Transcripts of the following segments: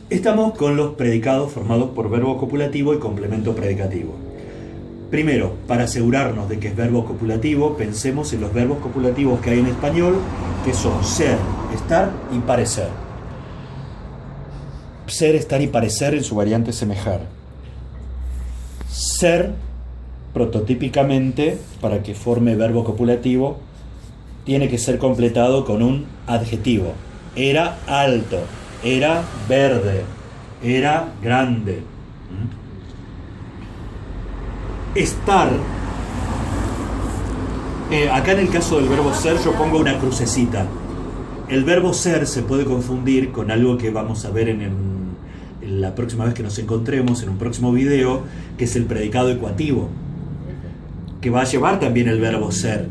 Estamos con los predicados formados por verbo copulativo y complemento predicativo. Primero, para asegurarnos de que es verbo copulativo, pensemos en los verbos copulativos que hay en español, que son ser, estar y parecer. Ser, estar y parecer en su variante semejar. Ser, prototípicamente, para que forme verbo copulativo, tiene que ser completado con un adjetivo. Era alto, era verde, era grande. Estar, acá en el caso del verbo ser yo pongo una crucecita. El verbo ser se puede confundir con algo que vamos a ver en la próxima vez que nos encontremos, en un próximo video, que es el predicado ecuativo, que va a llevar también el verbo ser,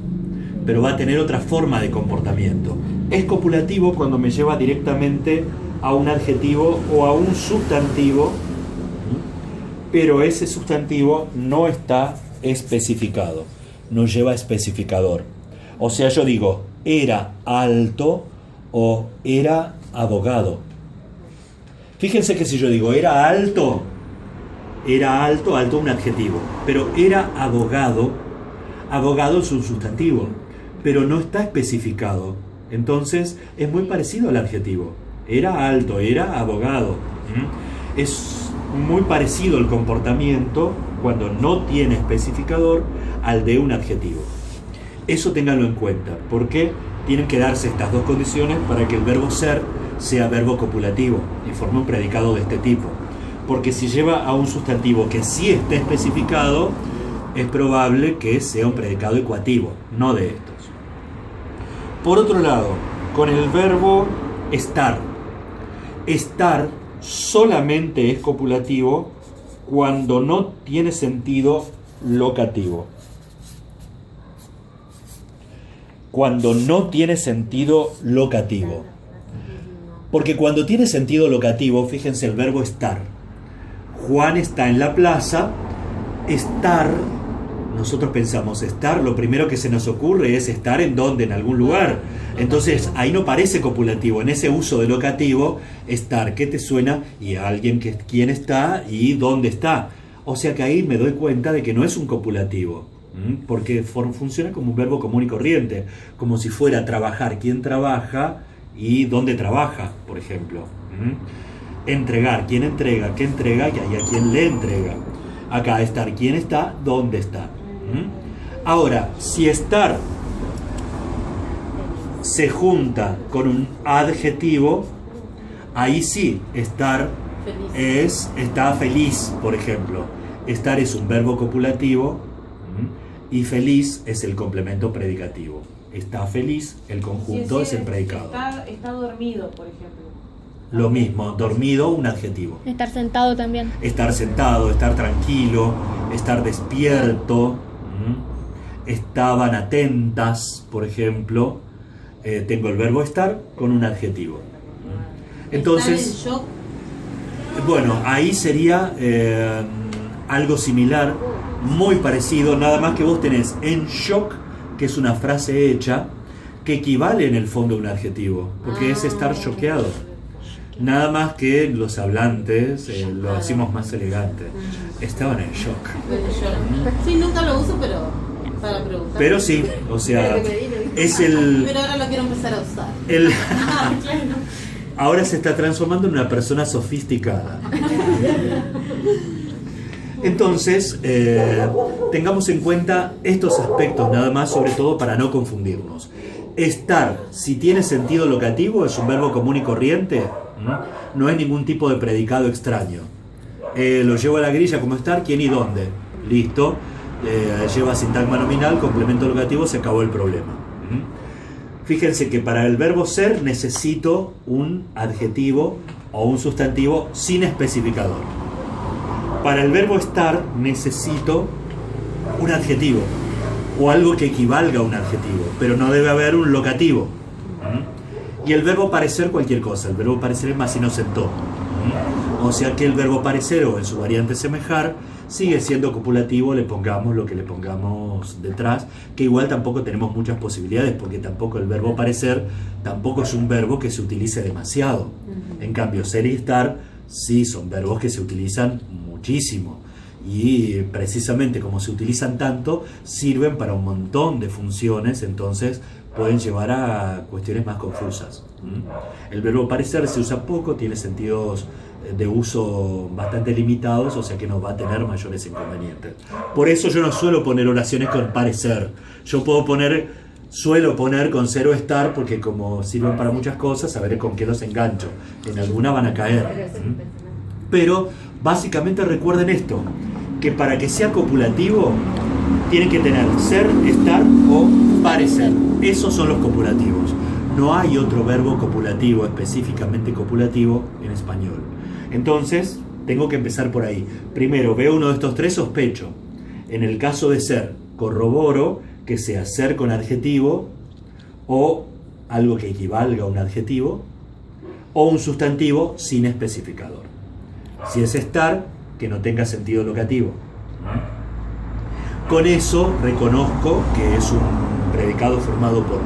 pero va a tener otra forma de comportamiento. Es copulativo cuando me lleva directamente a un adjetivo o a un sustantivo, pero ese sustantivo no está especificado, no lleva especificador. O sea, yo digo, era alto o era abogado. Fíjense que si yo digo, era alto un adjetivo, pero era abogado, abogado es un sustantivo, pero no está especificado. Entonces es muy parecido al adjetivo. Era alto, era abogado. Es muy parecido el comportamiento cuando no tiene especificador al de un adjetivo. Eso ténganlo en cuenta, porque tienen que darse estas dos condiciones para que el verbo ser sea verbo copulativo y forme un predicado de este tipo. Porque si lleva a un sustantivo que sí esté especificado, es probable que sea un predicado ecuativo, no de estos. Por otro lado, con el verbo estar. Estar solamente es copulativo cuando no tiene sentido locativo. Cuando no tiene sentido locativo. Porque cuando tiene sentido locativo, fíjense el verbo estar. Juan está en la plaza, estar, nosotros pensamos estar, lo primero que se nos ocurre es estar en donde, en algún lugar. Entonces ahí no parece copulativo, en ese uso de locativo, estar, ¿qué te suena? Y a alguien que quién está y dónde está. O sea que ahí me doy cuenta de que no es un copulativo, porque funciona como un verbo común y corriente, como si fuera trabajar, quién trabaja y dónde trabaja, por ejemplo. Entregar, quién entrega, qué entrega y a quién le entrega. Acá estar, quién está, dónde está. Ahora, si estar se junta con un adjetivo, ahí sí, estar está feliz, por ejemplo. Estar es un verbo copulativo y feliz es el complemento predicativo. Está feliz, el conjunto es el predicado. Está dormido, por ejemplo. Lo mismo, dormido, un adjetivo. Estar sentado también. Estar sentado, estar tranquilo, estar despierto. Estaban atentas, por ejemplo. Tengo el verbo estar con un adjetivo. Entonces, ¿estar en shock? Bueno, ahí sería algo similar, muy parecido, nada más que vos tenés en shock, que es una frase hecha, que equivale en el fondo a un adjetivo, porque es estar choqueado. Nada más que los hablantes lo decimos más elegante. Estaban en shock. Sí, nunca lo uso, pero para preguntar. Pero sí, o sea, es el... Pero ahora lo quiero empezar a usar. Claro. Ahora se está transformando en una persona sofisticada. Entonces, tengamos en cuenta estos aspectos nada más, sobre todo para no confundirnos. Estar, si tiene sentido locativo, es un verbo común y corriente, no es ningún tipo de predicado extraño. Lo llevo a la grilla como estar, quién y dónde. Listo, lleva sintagma nominal, complemento locativo, se acabó el problema. Fíjense que para el verbo ser necesito un adjetivo o un sustantivo sin especificador. Para el verbo estar necesito un adjetivo o algo que equivalga a un adjetivo, pero no debe haber un locativo. Y el verbo parecer cualquier cosa, el verbo parecer es más inocentón. O sea que el verbo parecer o en su variante semejar sigue siendo copulativo, le pongamos lo que le pongamos detrás, que igual tampoco tenemos muchas posibilidades, porque tampoco el verbo parecer tampoco es un verbo que se utilice demasiado. En cambio, ser y estar Sí, son verbos que se utilizan muchísimo y precisamente como se utilizan tanto, sirven para un montón de funciones, entonces pueden llevar a cuestiones más confusas. El verbo parecer se usa poco, tiene sentidos de uso bastante limitados, o sea que no va a tener mayores inconvenientes. Por eso yo no suelo poner oraciones con parecer. Yo suelo poner con ser o estar, porque como sirven para muchas cosas, sabré con qué los engancho. En alguna van a caer. Pero básicamente recuerden esto, que para que sea copulativo tienen que tener ser, estar o parecer. Esos son los copulativos. No hay otro verbo copulativo, específicamente copulativo, en español. Entonces, tengo que empezar por ahí. Primero, veo uno de estos tres, sospecho. En el caso de ser, corroboro que sea ser con adjetivo o algo que equivalga a un adjetivo o un sustantivo sin especificador. Si es estar, que no tenga sentido locativo. Con eso reconozco que es un predicado formado por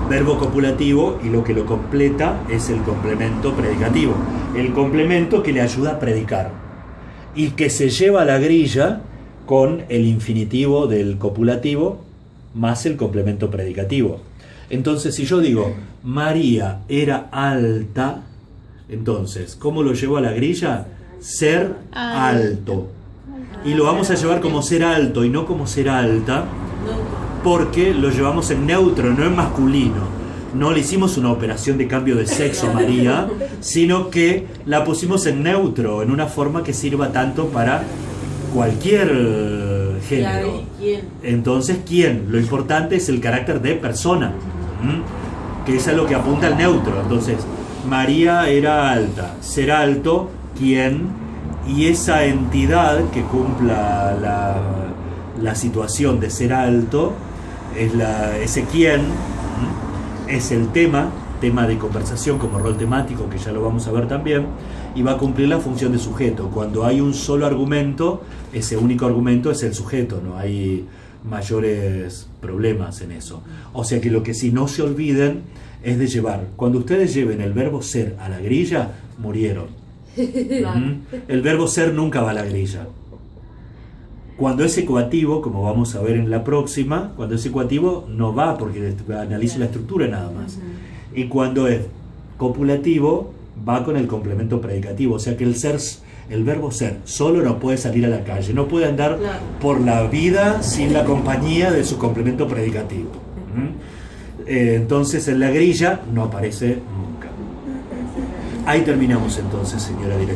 verbo copulativo y lo que lo completa es el complemento predicativo. El complemento que le ayuda a predicar y que se lleva a la grilla con el infinitivo del copulativo más el complemento predicativo. Entonces, si yo digo María era alta, entonces, ¿cómo lo llevo a la grilla? Ser alto. Y lo vamos a llevar como ser alto y no como ser alta, porque lo llevamos en neutro, no en masculino. No le hicimos una operación de cambio de sexo a María, sino que la pusimos en neutro, en una forma que sirva tanto para cualquier género. Entonces, ¿quién? Lo importante es el carácter de persona, que es a lo que apunta el neutro. Entonces, María era alta. Ser alto, ¿quién? Y esa entidad que cumpla la situación de ser alto, ese quién, es el tema de conversación como rol temático, que ya lo vamos a ver también, y va a cumplir la función de sujeto. Cuando hay un solo argumento, ese único argumento es el sujeto, no hay mayores problemas en eso. O sea que lo que sí no se olviden es de llevar, cuando ustedes lleven el verbo ser a la grilla, murieron. El verbo ser nunca va a la grilla. Cuando es ecuativo, como vamos a ver en la próxima, cuando es ecuativo no va porque analizo la estructura nada más. Y cuando es copulativo va con el complemento predicativo, o sea que el verbo ser solo no puede salir a la calle, no puede andar por la vida sin la compañía de su complemento predicativo. Entonces en la grilla no aparece nunca. Ahí terminamos entonces, señora directora.